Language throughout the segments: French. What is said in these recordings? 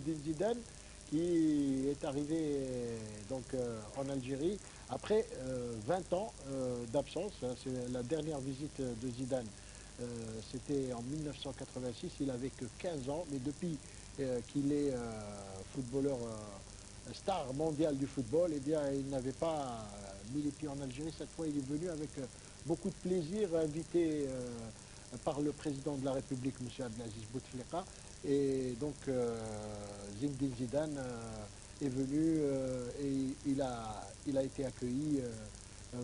Zinedine Zidane qui est arrivé en Algérie après 20 ans d'absence. C'est la dernière visite de Zidane. C'était en 1986, il avait que 15 ans, mais depuis qu'il est footballeur star mondial du football, eh bien, il n'avait pas mis les pieds en Algérie. Cette fois, il est venu avec beaucoup de plaisir, invité par le président de la République, M. Abdelaziz Bouteflika. Et donc, Zinedine Zidane est venu et il a été accueilli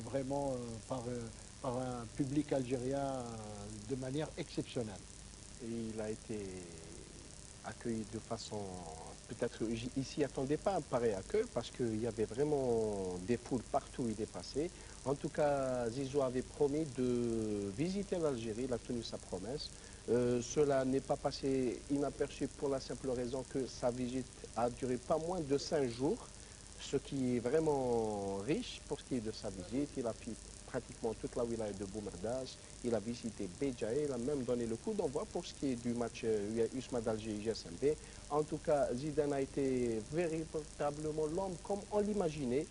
vraiment par un public algérien de manière exceptionnelle. Et il a été accueilli de façon... Peut-être il s'y attendait pas un pareil accueil parce qu'il y avait vraiment des foules partout où il est passé. En tout cas, Zizou avait promis de visiter l'Algérie, il a tenu sa promesse. Cela n'est pas passé inaperçu pour la simple raison que sa visite a duré pas moins de 5 jours, ce qui est vraiment riche pour ce qui est de sa visite. Il a fait pratiquement toute la wilaya de Boumerdaz, il a visité Béjaï, il a même donné le coup d'envoi pour ce qui est du match USMA d'Alger-GSMB. En tout cas, Zidane a été véritablement l'homme comme on l'imaginait,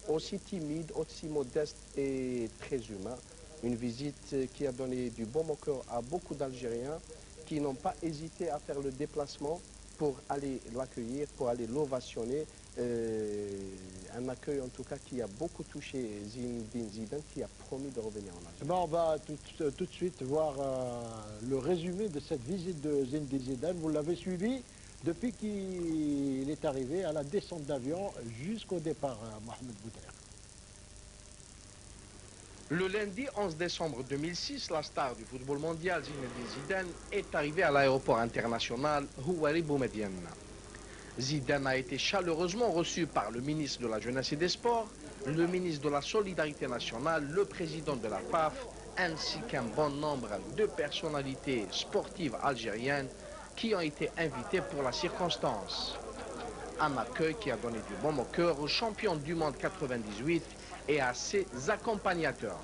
aussi timide, aussi modeste et très humain. Une visite qui a donné du bon cœur à beaucoup d'Algériens qui n'ont pas hésité à faire le déplacement pour aller l'accueillir, pour aller l'ovationner. Un accueil en tout cas qui a beaucoup touché Zinedine Zidane qui a promis de revenir en Algérie. On va tout de suite voir le résumé de cette visite de Zinedine Zidane. Vous l'avez suivi depuis qu'il est arrivé à la descente d'avion jusqu'au départ, Mohamed Bouter. Le lundi 11 décembre 2006, la star du football mondial, Zinedine Zidane, est arrivé à l'aéroport international Houari Boumedienne. Zidane a été chaleureusement reçu par le ministre de la Jeunesse et des Sports, le ministre de la Solidarité nationale, le président de la PAF, ainsi qu'un bon nombre de personnalités sportives algériennes qui ont été invitées pour la circonstance. Un accueil qui a donné du bon au cœur aux champions du monde 98 et à ses accompagnateurs.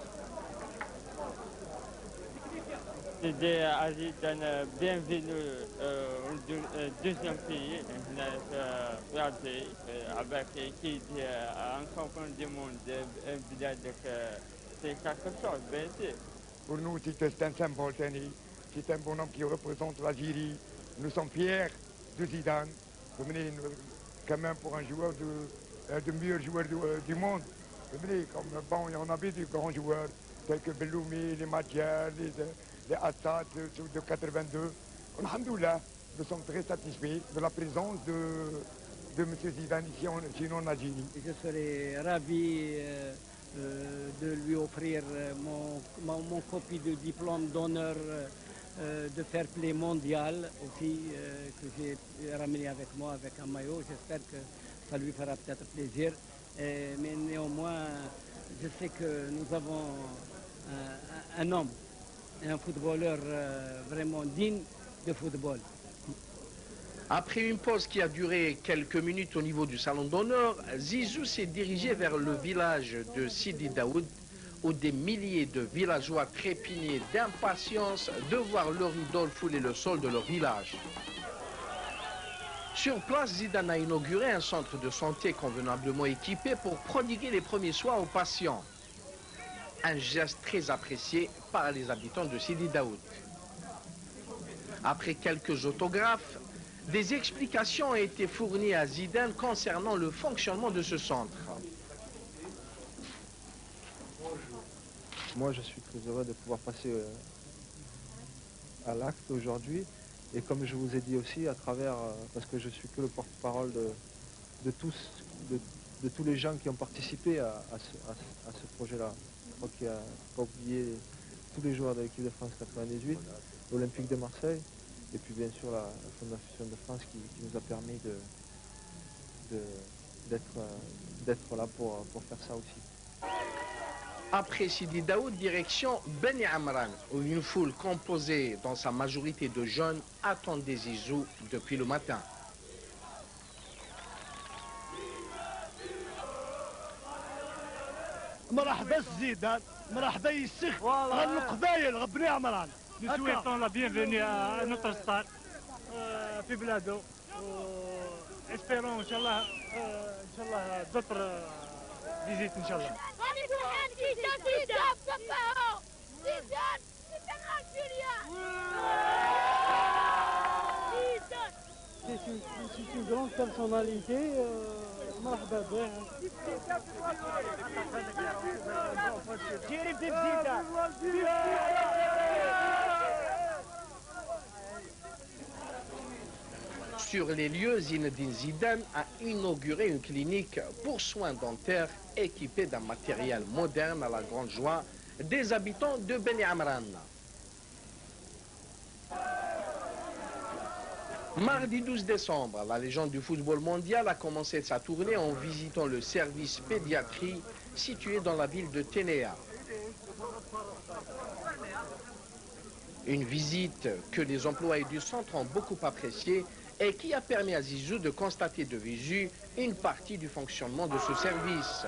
C'était bienvenue au deuxième pays, avec qui un champion du monde, c'est quelque chose, bien sûr. Pour nous, c'est un symbole, c'est un bonhomme qui représente l'Algérie. Nous sommes fiers de Zidane, quand même pour un joueur de meilleur joueur du monde. Comme, bon, il y en avait des grands joueurs, tels que Belloumi, les Matières, les Assad de 82. Alhamdoulilah, nous sommes très satisfaits de la présence de M. Zidane ici en Algérie. Je serais ravi de lui offrir mon copie de diplôme d'honneur de fair play mondial aussi, que j'ai ramené avec moi avec un maillot. J'espère que ça lui fera peut-être plaisir. Mais néanmoins, je sais que nous avons un homme, un footballeur vraiment digne de football. Après une pause qui a duré quelques minutes au niveau du salon d'honneur, Zizou s'est dirigé vers le village de Sidi Daoud, où des milliers de villageois trépignaient d'impatience de voir leur idole fouler le sol de leur village. Sur place, Zidane a inauguré un centre de santé convenablement équipé pour prodiguer les premiers soins aux patients. Un geste très apprécié par les habitants de Sidi Daoud. Après quelques autographes, des explications ont été fournies à Zidane concernant le fonctionnement de ce centre. Moi, je suis très heureux de pouvoir passer à l'acte aujourd'hui. Et comme je vous ai dit aussi, à travers, parce que je suis que le porte-parole de tous les gens qui ont participé à ce projet-là. Je crois qu'il n'y a pas oublié tous les joueurs de l'équipe de France 98, l'Olympique de Marseille, et puis bien sûr la Fondation de France qui nous a permis d'être là pour faire ça aussi. Après Sidi Daoud, direction Beni Amran, où une foule composée dans sa majorité de jeunes attendait Zizou depuis le matin. مرحبا زيدان مرحبا يسخ القبايل غبني عمران. Nous souhaitons la bienvenue à notre stade في بلاده espérons, Inch'Allah, d'autres visites, Inch'Allah. C'est une grande personnalité, مرحبا به. Sur les lieux, Zinedine Zidane a inauguré une clinique pour soins dentaires équipée d'un matériel moderne à la grande joie des habitants de Beni Amran. Mardi 12 décembre, la légende du football mondial a commencé sa tournée en visitant le service pédiatrie situé dans la ville de Ténéa. Une visite que les employés du centre ont beaucoup appréciée et qui a permis à Zizou de constater de visu une partie du fonctionnement de ce service.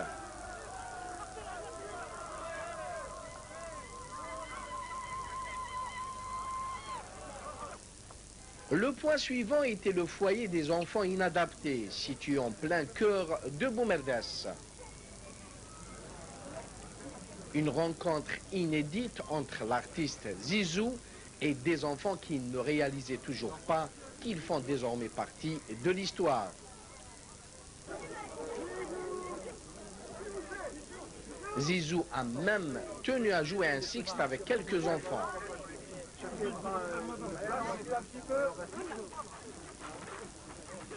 Le point suivant était le foyer des enfants inadaptés, situé en plein cœur de Boumerdes. Une rencontre inédite entre l'artiste Zizou et des enfants qui ne réalisaient toujours pas qu'ils font désormais partie de l'histoire. Zizou a même tenu à jouer un sixte avec quelques enfants.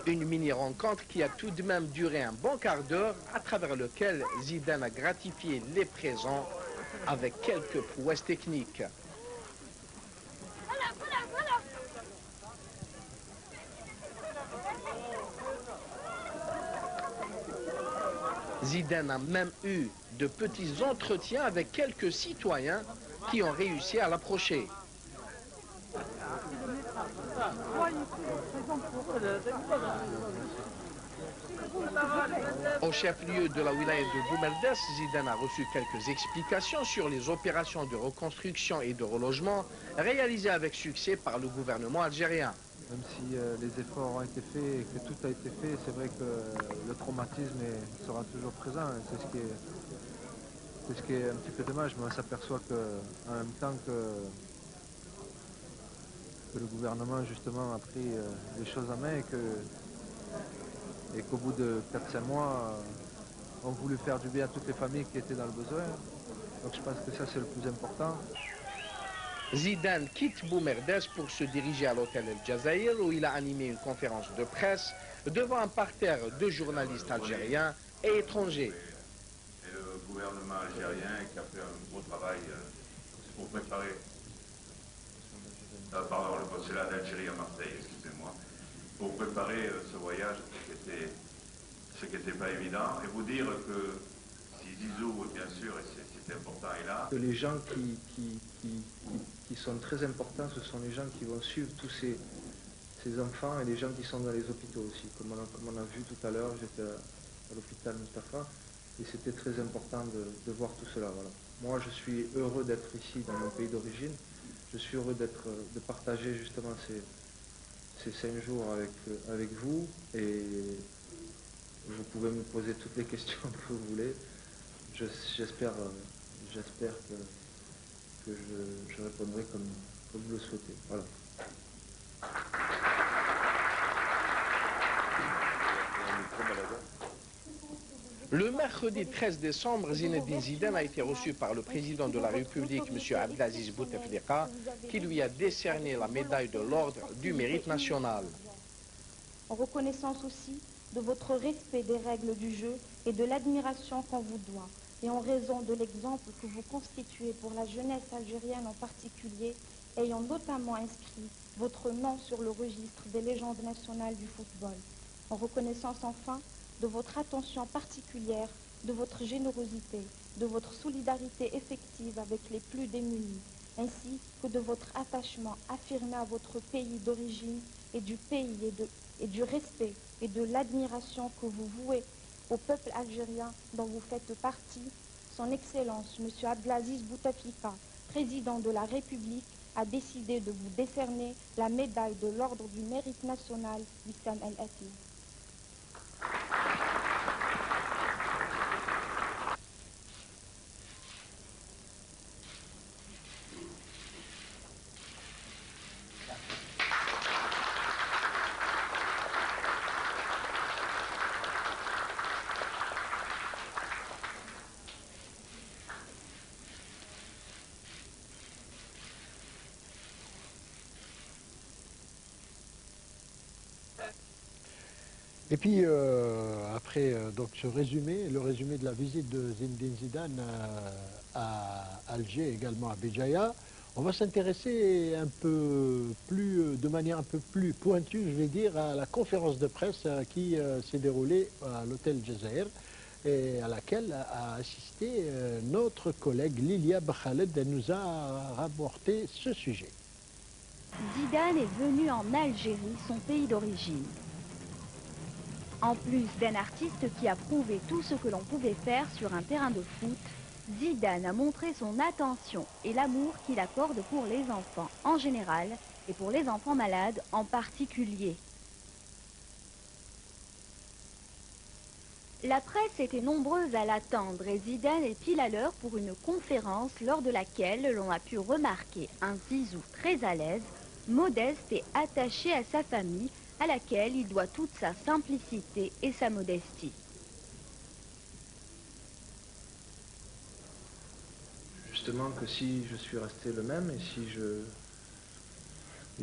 Une mini-rencontre qui a tout de même duré un bon quart d'heure, à travers lequel Zidane a gratifié les présents avec quelques prouesses techniques. Zidane a même eu de petits entretiens avec quelques citoyens qui ont réussi à l'approcher. Au chef-lieu de la wilaya de Boumerdes, Zidane a reçu quelques explications sur les opérations de reconstruction et de relogement réalisées avec succès par le gouvernement algérien. Même si les efforts ont été faits et que tout a été fait, c'est vrai que le traumatisme sera toujours présent. C'est ce qui est un petit peu dommage, mais on s'aperçoit qu'en même temps que le gouvernement justement a pris les choses en main et qu'au bout de 4-5 mois, ont voulu faire du bien à toutes les familles qui étaient dans le besoin. Donc je pense que ça c'est le plus important. Zidane quitte Boumerdes pour se diriger à l'hôtel El Jazair où il a animé une conférence de presse devant un parterre de journalistes algériens et étrangers. Et le gouvernement algérien qui a fait un gros travail pour préparer, pardon, le consulat d'Algérie à Marseille, excusez-moi, pour préparer ce voyage, ce qui n'était pas évident, et vous dire que si Zizou, bien sûr, et c'est important, est là. Que les gens qui sont très importants, ce sont les gens qui vont suivre tous ces enfants et les gens qui sont dans les hôpitaux aussi. Comme on a vu tout à l'heure, j'étais à l'hôpital Mustapha et c'était très important de voir tout cela. Voilà. Moi, je suis heureux d'être ici dans mon pays d'origine. Je suis heureux de partager justement ces 5 jours avec vous et vous pouvez me poser toutes les questions que vous voulez. J'espère que je répondrai comme vous le souhaitez. Voilà. Le mercredi 13 décembre, Zinedine Zidane a été reçu par le président de la République, M. Abdelaziz Bouteflika, qui lui a décerné la médaille de l'ordre du mérite national. En reconnaissance aussi de votre respect des règles du jeu et de l'admiration qu'on vous doit, et en raison de l'exemple que vous constituez pour la jeunesse algérienne en particulier, ayant notamment inscrit votre nom sur le registre des légendes nationales du football. En reconnaissance enfin de votre attention particulière, de votre générosité, de votre solidarité effective avec les plus démunis, ainsi que de votre attachement affirmé à votre pays d'origine et du respect et de l'admiration que vous vouez au peuple algérien dont vous faites partie, Son Excellence M. Abdelaziz Bouteflika, président de la République, a décidé de vous décerner la médaille de l'ordre du mérite national Wissam El Atif. Et puis, après donc ce résumé, le résumé de la visite de Zinedine Zidane à Alger, également à Béjaïa, on va s'intéresser un peu plus, de manière un peu plus pointue, je vais dire, à la conférence de presse qui s'est déroulée à l'hôtel Jazair et à laquelle a assisté notre collègue Lilia Bakhaled. Elle nous a rapporté ce sujet. Zidane est venu en Algérie, son pays d'origine. En plus d'un artiste qui a prouvé tout ce que l'on pouvait faire sur un terrain de foot, Zidane a montré son attention et l'amour qu'il accorde pour les enfants en général et pour les enfants malades en particulier. La presse était nombreuse à l'attendre et Zidane est pile à l'heure pour une conférence lors de laquelle l'on a pu remarquer un Zizou très à l'aise, modeste et attaché à sa famille, à laquelle il doit toute sa simplicité et sa modestie. Justement que si je suis resté le même et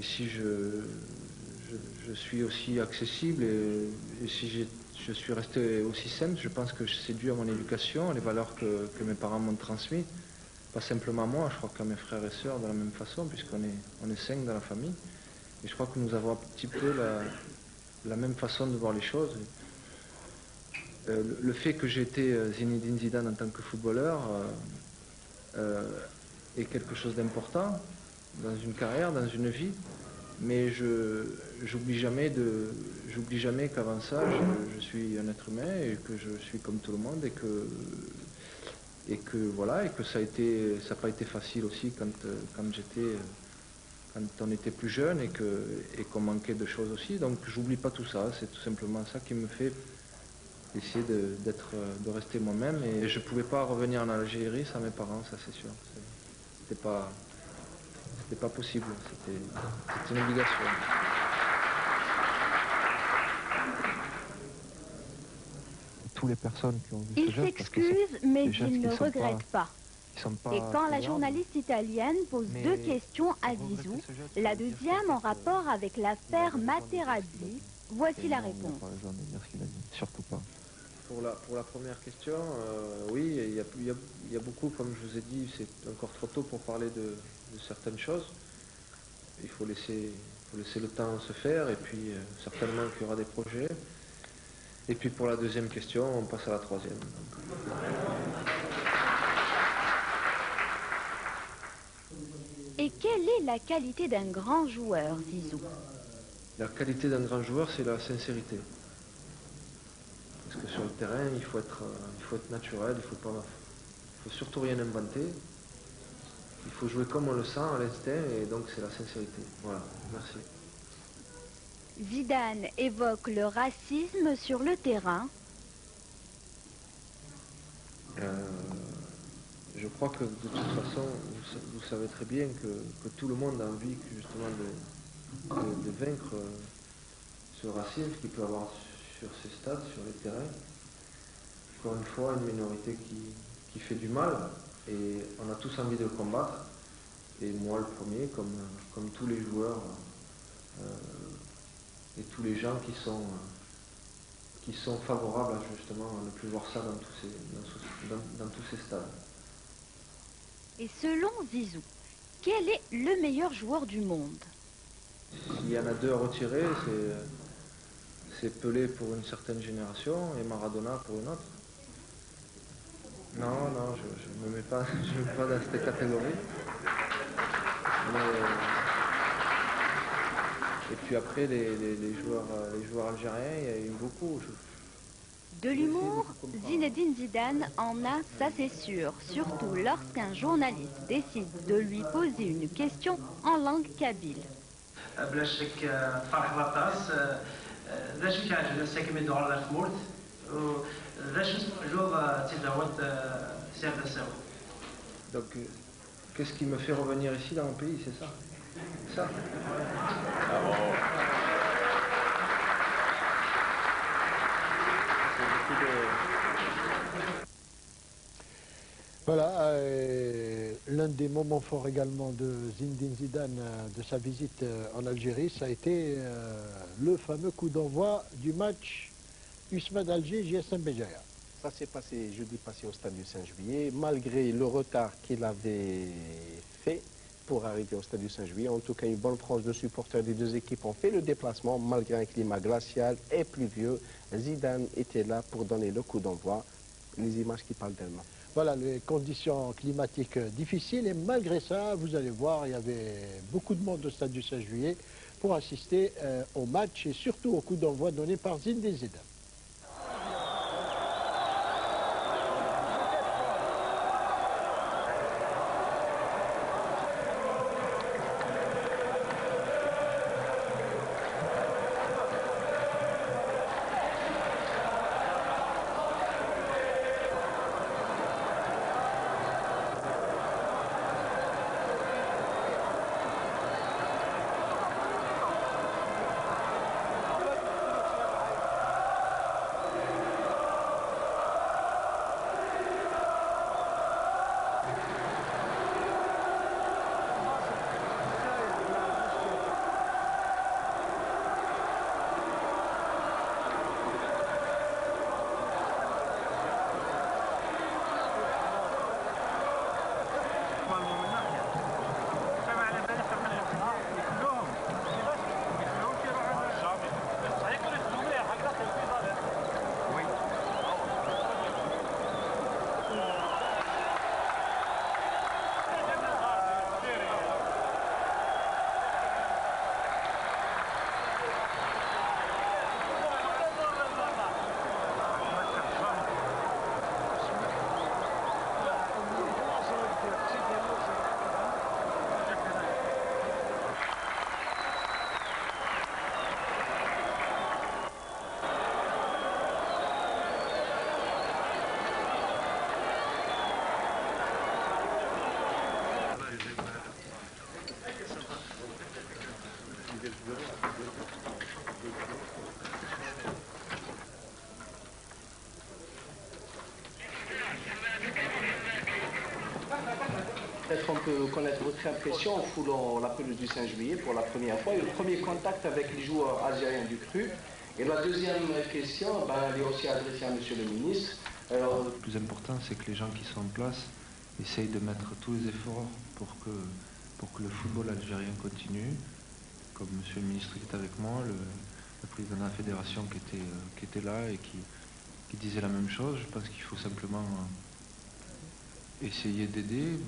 si je suis aussi accessible et si je suis resté aussi simple, je pense que c'est dû à mon éducation, les valeurs que mes parents m'ont transmises. Pas simplement moi, je crois qu'à mes frères et sœurs de la même façon, puisqu'on est 5 dans la famille. Et je crois que nous avons un petit peu la même façon de voir les choses. Le fait que j'ai été Zinedine Zidane en tant que footballeur est quelque chose d'important dans une carrière, dans une vie, mais j'oublie jamais qu'avant ça, je suis un être humain et que je suis comme tout le monde et que voilà, et que ça n'a pas été facile aussi quand on était plus jeune et qu'on manquait de choses aussi. Donc j'oublie pas tout ça, c'est tout simplement ça qui me fait essayer de rester moi-même. Et je pouvais pas revenir en Algérie sans mes parents, ça c'est sûr. C'était pas possible, c'était une obligation. Toutes les personnes qui ont vu Il s'excuse, mais il ne regrette pas. Et quand la journaliste italienne pose 2 questions à Zizou, la deuxième en rapport avec l'affaire Materazzi, voici la réponse. Surtout pas. Pour la première question, oui, il y a beaucoup, comme je vous ai dit, c'est encore trop tôt pour parler de certaines choses. Il faut laisser le temps se faire et puis certainement qu'il y aura des projets. Et puis pour la deuxième question, on passe à la troisième. Et quelle est la qualité d'un grand joueur, Zizou? La qualité d'un grand joueur, c'est la sincérité. Parce que sur le terrain, il faut être naturel, il faut surtout rien inventer. Il faut jouer comme on le sent, à l'instinct, et donc c'est la sincérité. Voilà, merci. Zidane évoque le racisme sur le terrain. Je crois que de toute façon, vous savez très bien que tout le monde a envie justement de vaincre ce racisme qu'il peut avoir sur ces stades, sur les terrains. Encore une fois, une minorité qui fait du mal, et on a tous envie de le combattre. Et moi le premier, comme tous les joueurs et tous les gens qui sont favorables à justement ne plus voir ça dans tous ces stades. Et selon Zizou, quel est le meilleur joueur du monde? S'il y en a 2 à retirer, c'est Pelé pour une certaine génération et Maradona pour une autre. Non, je ne me mets pas dans cette catégorie. Et puis après, les joueurs algériens, il y a eu beaucoup. De l'humour, Zinedine Zidane en a, ça c'est sûr, surtout lorsqu'un journaliste décide de lui poser une question en langue kabyle. Donc, qu'est-ce qui me fait revenir ici dans mon pays, c'est ça? Ça. Voilà, l'un des moments forts également de Zinedine Zidane, de sa visite en Algérie, ça a été le fameux coup d'envoi du match USMA d'Alger, GSM Béjaïa. Ça s'est passé jeudi passé au stade du 5 juillet, malgré le retard qu'il avait fait pour arriver au stade du 5 juillet. En tout cas, une bonne frange de supporters des deux équipes ont fait le déplacement, malgré un climat glacial et pluvieux. Zidane était là pour donner le coup d'envoi. Les images qui parlent d'elles-mêmes. Voilà, les conditions climatiques difficiles et malgré ça, vous allez voir, il y avait beaucoup de monde au stade du 5 juillet pour assister au match et surtout au coup d'envoi donné par Zinedine Zidane. Peut-être on peut connaître votre impression en foulant la pelouse du 5 juillet pour la première fois et le premier contact avec les joueurs algériens du CRU. Et la deuxième question, elle est aussi adressée à Monsieur le ministre. Alors, le plus important, c'est que les gens qui sont en place essayent de mettre tous les efforts pour que le football algérien continue. Comme Monsieur le ministre qui est avec moi, le président de la fédération qui était là et qui disait la même chose. Je pense qu'il faut simplement essayer d'aider.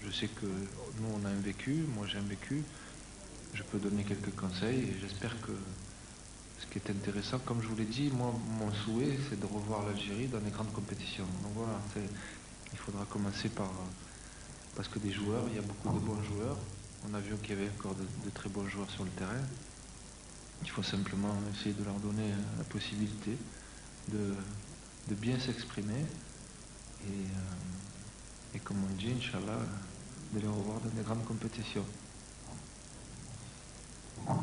Je sais que nous, on a un vécu, moi j'ai un vécu. Je peux donner quelques conseils et j'espère que ce qui est intéressant, comme je vous l'ai dit, moi, mon souhait, c'est de revoir l'Algérie dans les grandes compétitions. Donc voilà, il faudra commencer parce que des joueurs, il y a beaucoup de bons joueurs. On a vu qu'il y avait encore de très bons joueurs sur le terrain. Il faut simplement essayer de leur donner la possibilité de bien s'exprimer et comme on dit, Inch'Allah, de les revoir dans des grandes compétitions. Vous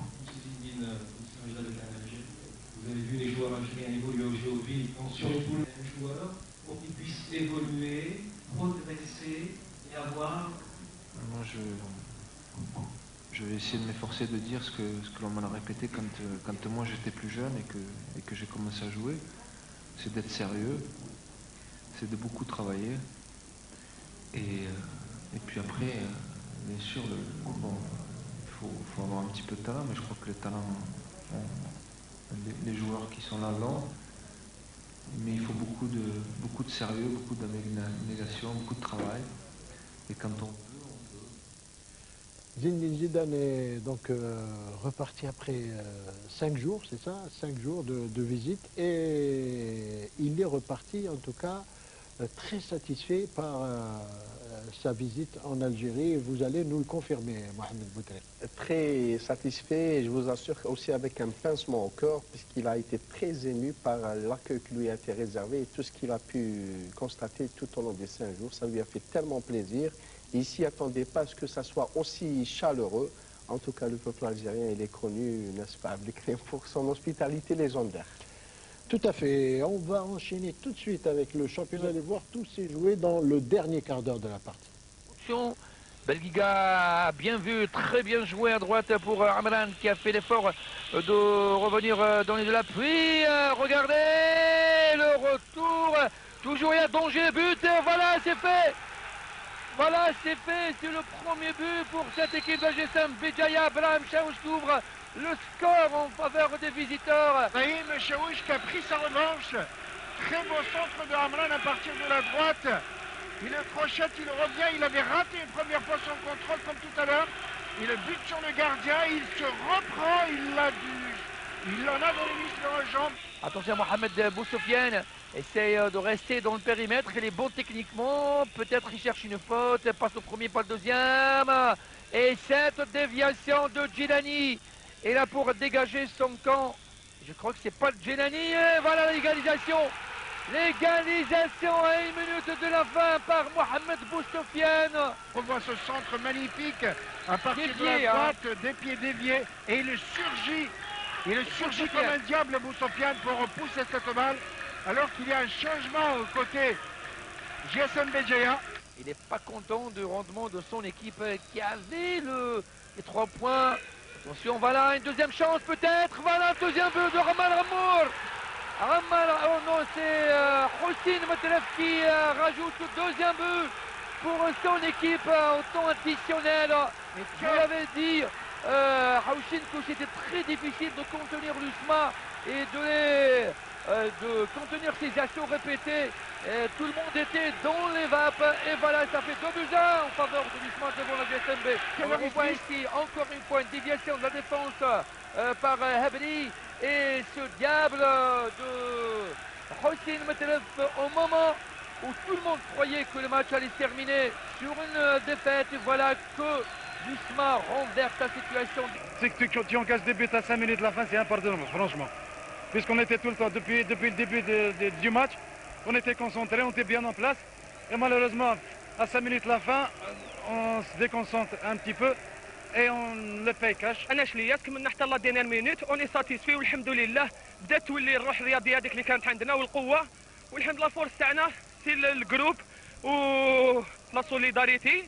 avez vu les joueurs algériens évoluer aujourd'hui, ils font surtout les joueurs pour qu'ils puissent évoluer, progresser et avoir... Moi, je vais essayer de m'efforcer de dire ce que l'on m'a répété quand moi j'étais plus jeune et que j'ai commencé à jouer. C'est d'être sérieux, c'est de beaucoup travailler. Et puis après, bien sûr, il faut avoir un petit peu de talent, mais je crois que les talents, les joueurs qui sont là l'ont. Mais il faut beaucoup de sérieux, beaucoup d'abnégation, beaucoup de travail. Et quand on peut, Zinedine Zidane est donc reparti après 5 jours, c'est ça, 5 jours de visite. Et il est reparti, en tout cas, très satisfait par sa visite en Algérie. Vous allez nous le confirmer, Mohamed Boutré. Très satisfait, et je vous assure aussi avec un pincement au cœur, puisqu'il a été très ému par l'accueil qui lui a été réservé et tout ce qu'il a pu constater tout au long des 5 jours. Ça lui a fait tellement plaisir. Il s'y attendait pas à ce que ça soit aussi chaleureux. En tout cas, le peuple algérien, il est connu, n'est-ce pas, pour son hospitalité légendaire. Tout à fait. On va enchaîner tout de suite avec le championnat et voir tout s'est joué dans le dernier quart d'heure de la partie. Belgiga, bien vu, très bien joué à droite pour Amran qui a fait l'effort de revenir donner de l'appui. Regardez le retour. Toujours il y a danger, but. Voilà, c'est fait. Voilà, c'est fait. C'est le premier but pour cette équipe de GSM Béjaïa. Brahim Chaouch ouvre le score en faveur des visiteurs. Brahim Chaouch qui a pris sa revanche. Très beau centre de Amran à partir de la droite. Il crochette, il revient. Il avait raté une première fois son contrôle comme tout à l'heure. Il bute sur le gardien. Il se reprend. Il en a dans les muscles dans les jambes. Attention, Mohamed Boussoufiane essaye de rester dans le périmètre. Il est bon techniquement. Peut-être il cherche une faute. Passe au premier, pas le deuxième. Et cette déviation de Djilani est là pour dégager son camp. Je crois que c'est pas Djilani. Et voilà l'égalisation. L'égalisation à 1 minute de la fin par Mohamed Boussoufiane. On voit ce centre magnifique à partir de la droite, des pieds déviés. Et il surgit comme un diable Boussoufiane pour repousser cette balle. Alors qu'il y a un changement au côté GSM Béjaïa. Il n'est pas content du rendement de son équipe qui avait les 3 points. Attention, voilà une deuxième chance peut-être. Voilà un deuxième but de Ramal Ramour. Oh non, c'est Houssine Metelef qui rajoute le deuxième but pour son équipe au temps additionnel. Vous l'avez dit, Houssine, que c'était très difficile de contenir l'USMA et de contenir ses assauts répétés. Et tout le monde était dans les vapes. Et voilà, ça fait 2-1 en faveur de l'USMA devant la GSMB. On voit ici encore une fois une déviation de la défense par Habri. Et ce diable de Houssine Metelef au moment où tout le monde croyait que le match allait se terminer sur une défaite. Et voilà que l'USMA renverse la situation. C'est que tu encaisses des buts à 5 minutes de la fin, c'est impardonnable, franchement. Puisqu'on était tout le temps, depuis le début du match, on était concentrés, on était bien en place. Et malheureusement, à 5 minutes de la fin, on se déconcentre un petit peu et on le paye cash. انا شليات كملنا حتى لا دينير مينوت اوني ساتيسفي والحمد لله بدات تولي الروح الرياضيه هذيك اللي كانت عندنا والقوه والحمد لله الفورس تاعنا سي الجروب و لا سوليداريتي